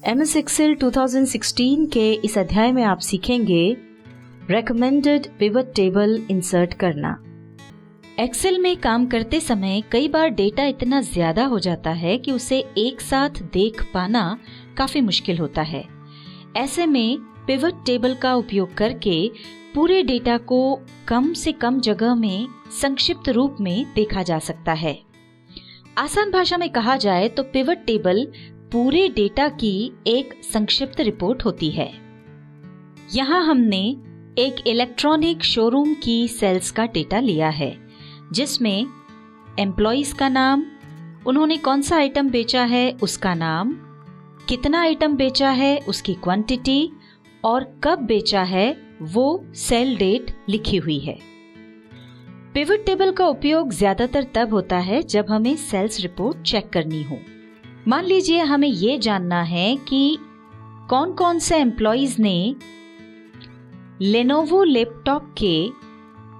MS Excel 2016 के इस अध्याय में आप सीखेंगे रेकमेंडेड पिवट टेबल इंसर्ट करना। एक्सेल में काम करते समय कई बार डेटा इतना ज्यादा हो जाता है कि उसे एक साथ देख पाना काफी मुश्किल होता है। ऐसे में पिवट टेबल का उपयोग करके पूरे डेटा को कम से कम जगह में संक्षिप्त रूप में देखा जा सकता है। आसान भाषा में कहा जाए तो पिवट टेबल पूरे डेटा की एक संक्षिप्त रिपोर्ट होती है। यहाँ हमने एक इलेक्ट्रॉनिक शोरूम की सेल्स का डेटा लिया है, जिसमें एम्प्लॉइज का नाम, उन्होंने कौन सा आइटम बेचा है उसका नाम, कितना आइटम बेचा है उसकी क्वांटिटी और कब बेचा है वो सेल डेट लिखी हुई है। पिवट टेबल का उपयोग ज्यादातर तब होता है जब हमें सेल्स रिपोर्ट चेक करनी हो। मान लीजिए हमें ये जानना है कि कौन कौन से एम्प्लॉइज ने लेनोवो लैपटॉप के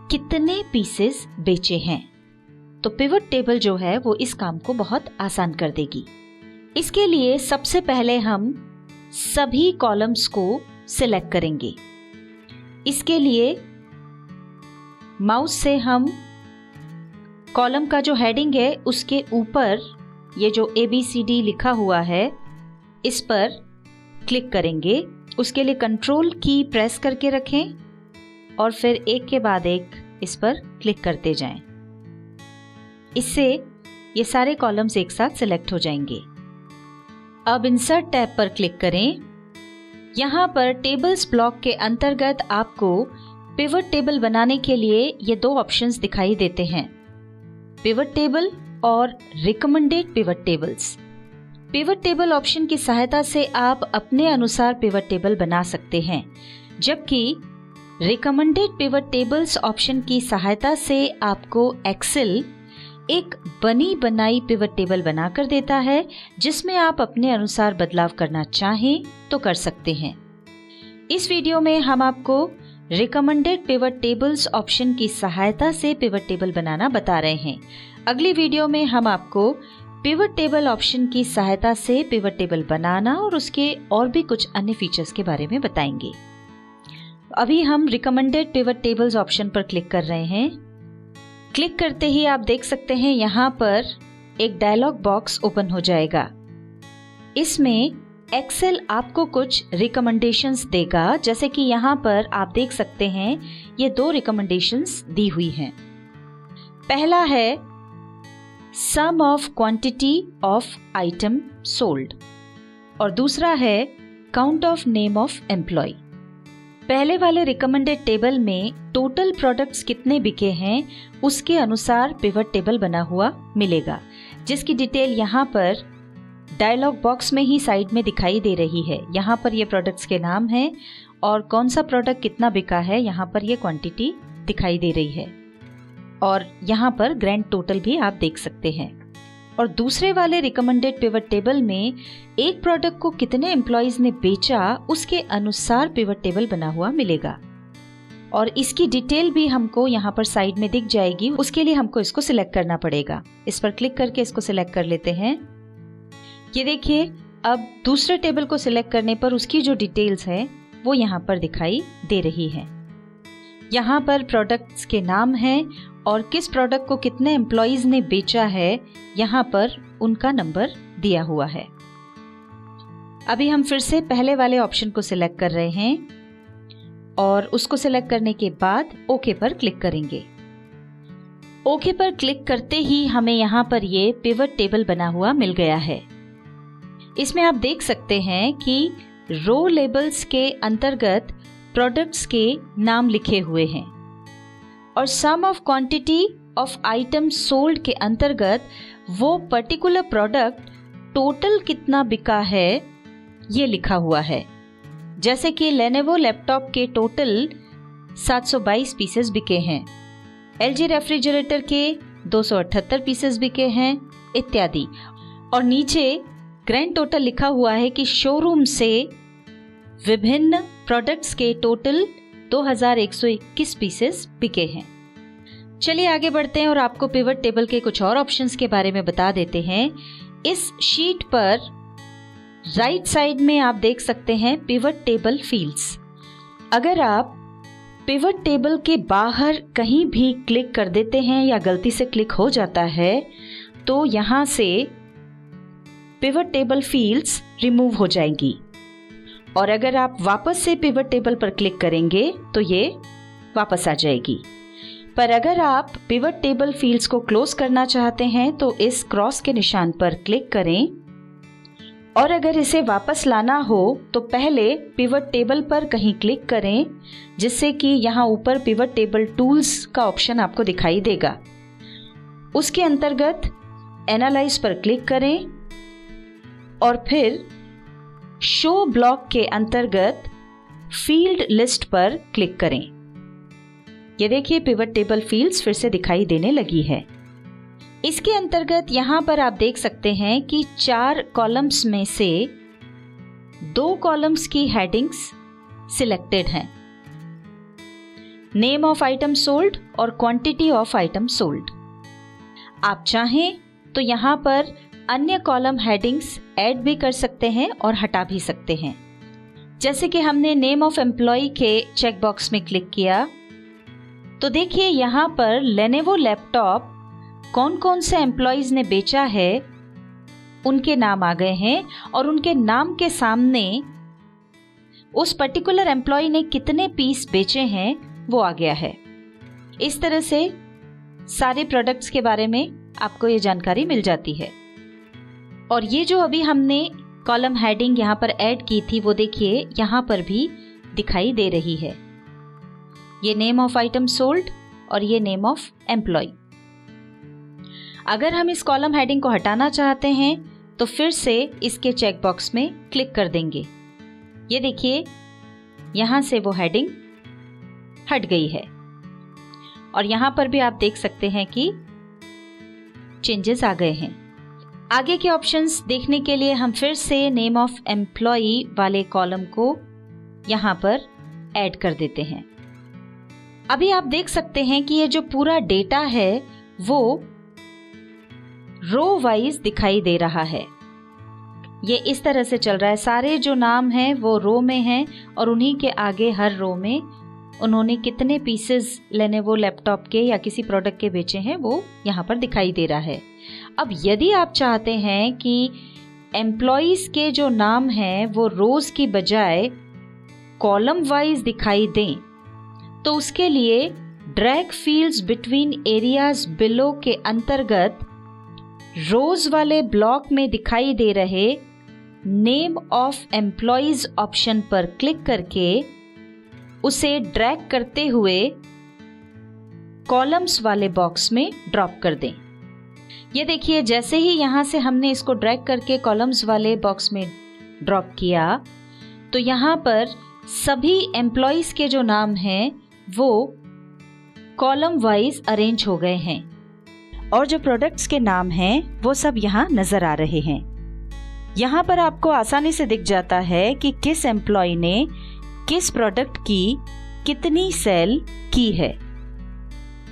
कितने पीसेस बेचे हैं, तो पिवट टेबल जो है वो इस काम को बहुत आसान कर देगी। इसके लिए सबसे पहले हम सभी कॉलम्स को सिलेक्ट करेंगे। इसके लिए माउस से हम कॉलम का जो हेडिंग है उसके ऊपर ये जो ABCD लिखा हुआ है इस पर क्लिक करेंगे। उसके लिए कंट्रोल की प्रेस करके रखें और फिर एक के बाद एक इस पर क्लिक करते जाएं। इससे ये सारे कॉलम्स एक साथ सिलेक्ट हो जाएंगे। अब इंसर्ट टैब पर क्लिक करें। यहाँ पर टेबल्स ब्लॉक के अंतर्गत आपको पिवट टेबल बनाने के लिए ये दो ऑप्शंस दिखाई देते हैं, पिवट टेबल और recommended pivot tables. Pivot table option की सहायता से आप अपने अनुसार पिवट टेबल बना सकते हैं, जबकि रिकमेंडेड पिवट टेबल्स ऑप्शन की सहायता से आपको एक्सेल एक बनी बनाई पिवट टेबल बनाकर देता है, जिसमें आप अपने अनुसार बदलाव करना चाहें तो कर सकते हैं। इस वीडियो में हम आपको रिकमेंडेड पिवट टेबल्स ऑप्शन की सहायता से पिवट टेबल बनाना बता रहे हैं। अगली वीडियो में हम आपको पिवट टेबल ऑप्शन की सहायता से पिवट टेबल बनाना और उसके और भी कुछ अन्य फीचर्स के बारे में बताएंगे। अभी हम रिकमेंडेड पिवट टेबल्स ऑप्शन पर क्लिक कर रहे हैं। क्लिक करते ही आप देख सकते हैं यहाँ पर एक डायलॉग बॉक्स ओपन हो जाएगा। इसमें एक्सेल आपको कुछ रिकमेंडेशंस देगा, जैसे कि यहाँ पर आप देख सकते हैं ये दो रिकमेंडेशंस दी हुई हैं। पहला है sum of quantity of item sold और दूसरा है count of name of employ. पहले वाले रिकमेंडेड टेबल में टोटल प्रोडक्ट्स कितने बिके हैं उसके अनुसार पिवट टेबल बना हुआ मिलेगा, जिसकी डिटेल यहाँ पर डायलॉग बॉक्स में ही साइड में दिखाई दे रही है। यहाँ पर ये प्रोडक्ट्स के नाम हैं और कौन सा प्रोडक्ट कितना बिका है यहाँ पर ये क्वांटिटी दिखाई दे रही है और यहाँ पर ग्रैंड टोटल भी आप देख सकते हैं। और दूसरे वाले रिकमेंडेड पिवट टेबल में एक प्रोडक्ट को कितने एम्प्लॉइज ने बेचा उसके अनुसार पिवट टेबल बना हुआ मिलेगा और इसकी डिटेल भी हमको यहाँ पर साइड में दिख जाएगी। उसके लिए हमको इसको सिलेक्ट करना पड़ेगा। इस पर क्लिक करके इसको सिलेक्ट कर लेते हैं। ये देखिए, अब दूसरे टेबल को सिलेक्ट करने पर उसकी जो डिटेल्स है वो यहाँ पर दिखाई दे रही है। यहाँ पर प्रोडक्ट्स के नाम हैं और किस प्रोडक्ट को कितने एम्प्लॉइज ने बेचा है यहाँ पर उनका नंबर दिया हुआ है। अभी हम फिर से पहले वाले ऑप्शन को सिलेक्ट कर रहे हैं और उसको सिलेक्ट करने के बाद ओके पर क्लिक करेंगे। ओके पर क्लिक करते ही हमें यहाँ पर ये पिवट टेबल बना हुआ मिल गया है। इसमें आप देख सकते हैं कि रो लेबल्स के अंतर्गत प्रोडक्ट्स के नाम लिखे हुए हैं और sum of quantity of item sold के अंतर्गत वो पर्टिकुलर प्रोडक्ट टोटल कितना बिका है ये लिखा हुआ है। जैसे कि लेनोवो लैपटॉप के टोटल 722 पीसेस बिके हैं, LG रेफ्रिजरेटर के 278 पीसेस बिके हैं इत्यादि। और नीचे ग्रैंड टोटल लिखा हुआ है कि शोरूम से विभिन्न प्रोडक्ट्स के टोटल 2121 पीसेस बिके हैं। चलिए आगे बढ़ते हैं और आपको पिवट टेबल के कुछ और ऑप्शंस के बारे में बता देते हैं। इस शीट पर राइट साइड में आप देख सकते हैं पिवट टेबल फील्ड्स। अगर आप पिवट टेबल के बाहर कहीं भी क्लिक कर देते हैं या गलती से क्लिक हो जाता है तो यहाँ से पिवट टेबल फील्ड्स रिमूव हो जाएंगी। और अगर आप वापस से पिवट टेबल पर क्लिक करेंगे तो ये वापस आ जाएगी। पर अगर आप पिवट टेबल फील्ड्स को क्लोज करना चाहते हैं तो इस क्रॉस के निशान पर क्लिक करें, और अगर इसे वापस लाना हो तो पहले पिवट टेबल पर कहीं क्लिक करें, जिससे कि यहाँ ऊपर पिवट टेबल टूल्स का ऑप्शन आपको दिखाई देगा। उसके अंतर्गत एनालाइज पर क्लिक करें और फिर शो ब्लॉक के अंतर्गत फील्ड लिस्ट पर क्लिक करें। ये देखिए पिवट टेबल फील्ड्स फिर से दिखाई देने लगी है। इसके अंतर्गत यहाँ पर आप देख सकते हैं कि 4 कॉलम्स में से 2 कॉलम्स की हेडिंग्स सिलेक्टेड हैं, नेम ऑफ आइटम सोल्ड और क्वांटिटी ऑफ आइटम सोल्ड। आप चाहें तो यहाँ पर अन्य कॉलम हेडिंग्स ऐड भी कर सकते हैं और हटा भी सकते हैं। जैसे कि हमने नेम ऑफ एम्प्लॉय के चेक बॉक्स में क्लिक किया तो देखिए यहाँ पर लेनोवो लैपटॉप कौन कौन से एम्प्लॉयज ने बेचा है उनके नाम आ गए हैं, और उनके नाम के सामने उस पर्टिकुलर एम्प्लॉय ने कितने पीस बेचे हैं वो आ गया है। इस तरह से सारे प्रोडक्ट्स के बारे में आपको ये जानकारी मिल जाती है। और ये जो अभी हमने कॉलम हेडिंग यहाँ पर ऐड की थी वो देखिए यहाँ पर भी दिखाई दे रही है। ये नेम ऑफ आइटम सोल्ड और ये नेम ऑफ एम्प्लॉय। अगर हम इस कॉलम हेडिंग को हटाना चाहते हैं तो फिर से इसके चेक बॉक्स में क्लिक कर देंगे। ये देखिए यहाँ से वो हेडिंग हट गई है, और यहाँ पर भी आप देख सकते हैं कि चेंजेस आ गए हैं। आगे के ऑप्शंस देखने के लिए हम फिर से नेम ऑफ एम्प्लॉई वाले कॉलम को यहाँ पर ऐड कर देते हैं। अभी आप देख सकते हैं कि ये जो पूरा डेटा है वो रो वाइज दिखाई दे रहा है। ये इस तरह से चल रहा है, सारे जो नाम हैं वो रो में हैं और उन्हीं के आगे हर रो में उन्होंने कितने पीसेस लेनोवो लैपटॉप के या किसी प्रोडक्ट के बेचे हैं वो यहाँ पर दिखाई दे रहा है। अब यदि आप चाहते हैं कि एम्प्लॉइज के जो नाम हैं वो रोज की बजाय कॉलम वाइज दिखाई दें तो उसके लिए drag fields between areas below के अंतर्गत रोज वाले ब्लॉक में दिखाई दे रहे नेम ऑफ एम्प्लॉइज ऑप्शन पर क्लिक करके उसे ड्रैग करते हुए कॉलम्स वाले बॉक्स में ड्रॉप कर दें। ये देखिए जैसे ही यहाँ से हमने इसको ड्रैग करके कॉलम्स वाले बॉक्स में ड्रॉप किया तो यहाँ पर सभी एम्प्लॉइज के जो नाम हैं वो कॉलम वाइज अरेंज हो गए हैं, और जो प्रोडक्ट्स के नाम हैं वो सब यहाँ नजर आ रहे हैं। यहाँ पर आपको आसानी से दिख जाता है कि किस एम्प्लॉय ने किस प्रोडक्ट की कितनी सेल की है,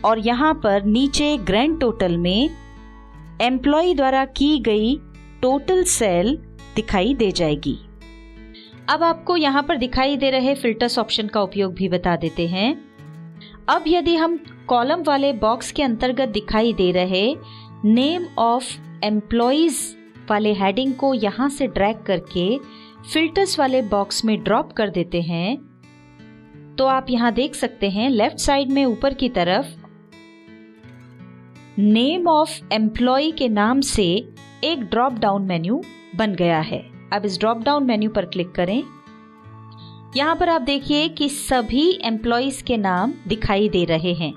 और यहाँ पर नीचे ग्रैंड टोटल में एम्प्लॉय द्वारा की गई टोटल सेल दिखाई दे जाएगी। अब आपको यहाँ पर दिखाई दे रहे फिल्टर्स ऑप्शन का उपयोग भी बता देते हैं। अब यदि हम कॉलम वाले बॉक्स के अंतर्गत दिखाई दे रहे नेम ऑफ एम्प्लॉइज वाले हेडिंग को यहाँ से ड्रैग करके फिल्टर्स वाले बॉक्स में ड्रॉप कर देते हैं तो आप यहाँ देख सकते हैं लेफ्ट साइड में ऊपर की तरफ नेम ऑफ एम्प्लॉय के नाम से एक ड्रॉप डाउन मेन्यू बन गया है। अब इस ड्रॉप डाउन मेन्यू पर क्लिक करें। यहाँ पर आप देखिए कि सभी एम्प्लॉइज के नाम दिखाई दे रहे हैं।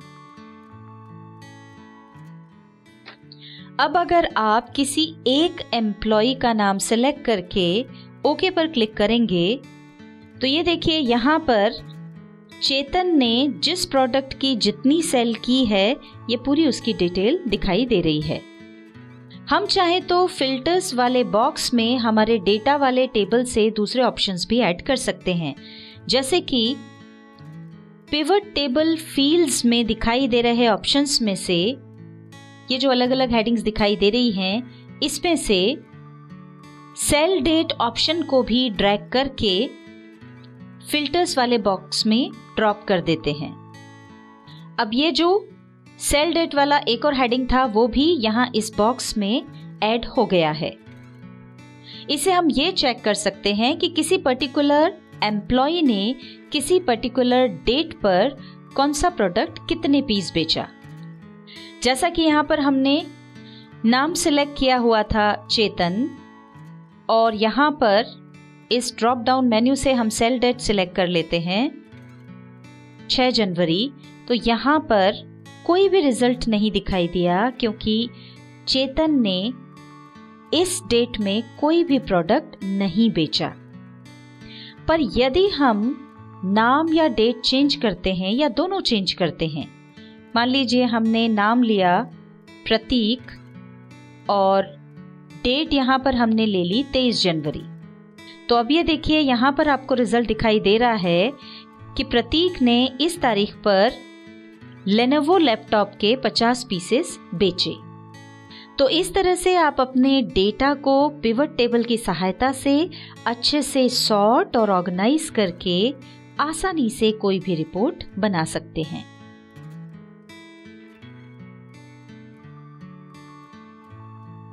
अब अगर आप किसी एक एम्प्लॉय का नाम सेलेक्ट करके ओके पर क्लिक करेंगे तो ये देखिए यहाँ पर चेतन ने जिस प्रोडक्ट की जितनी सेल की है ये पूरी उसकी डिटेल दिखाई दे रही है। हम चाहे तो फिल्टर्स वाले बॉक्स में हमारे डेटा वाले टेबल से दूसरे ऑप्शंस भी ऐड कर सकते हैं, जैसे कि पिवट टेबल फील्ड्स में दिखाई दे रहे ऑप्शंस में से ये जो अलग अलग हेडिंग्स दिखाई दे रही हैं इसमें से सेल डेट ऑप्शन को भी ड्रैग करके फिल्टर्स वाले बॉक्स में ड्रॉप कर देते हैं। अब ये जो सेल डेट वाला एक और हेडिंग था वो भी यहाँ इस बॉक्स में ऐड हो गया है। इसे हम ये चेक कर सकते हैं कि किसी पर्टिकुलर एम्प्लॉय ने किसी पर्टिकुलर डेट पर कौन सा प्रोडक्ट कितने पीस बेचा। जैसा कि यहाँ पर हमने नाम सिलेक्ट किया हुआ था चेतन, और यहाँ पर इस ड्रॉप डाउन मेन्यू से हम सेल डेट सिलेक्ट कर लेते हैं 6 जनवरी, तो यहाँ पर कोई भी रिजल्ट नहीं दिखाई दिया क्योंकि चेतन ने इस डेट में कोई भी प्रोडक्ट नहीं बेचा। पर यदि हम नाम या डेट चेंज करते हैं या दोनों चेंज करते हैं, मान लीजिए हमने नाम लिया प्रतीक और डेट यहाँ पर हमने ले ली 23 जनवरी, तो अब ये देखिए यहाँ पर आपको रिजल्ट दिखाई दे रहा है कि प्रतीक ने इस तारीख पर लेनोवो लैपटॉप के 50 पीसेस बेचे। तो इस तरह से आप अपने डेटा को पिवट टेबल की सहायता से अच्छे से सॉर्ट और ऑर्गेनाइज करके आसानी से कोई भी रिपोर्ट बना सकते हैं।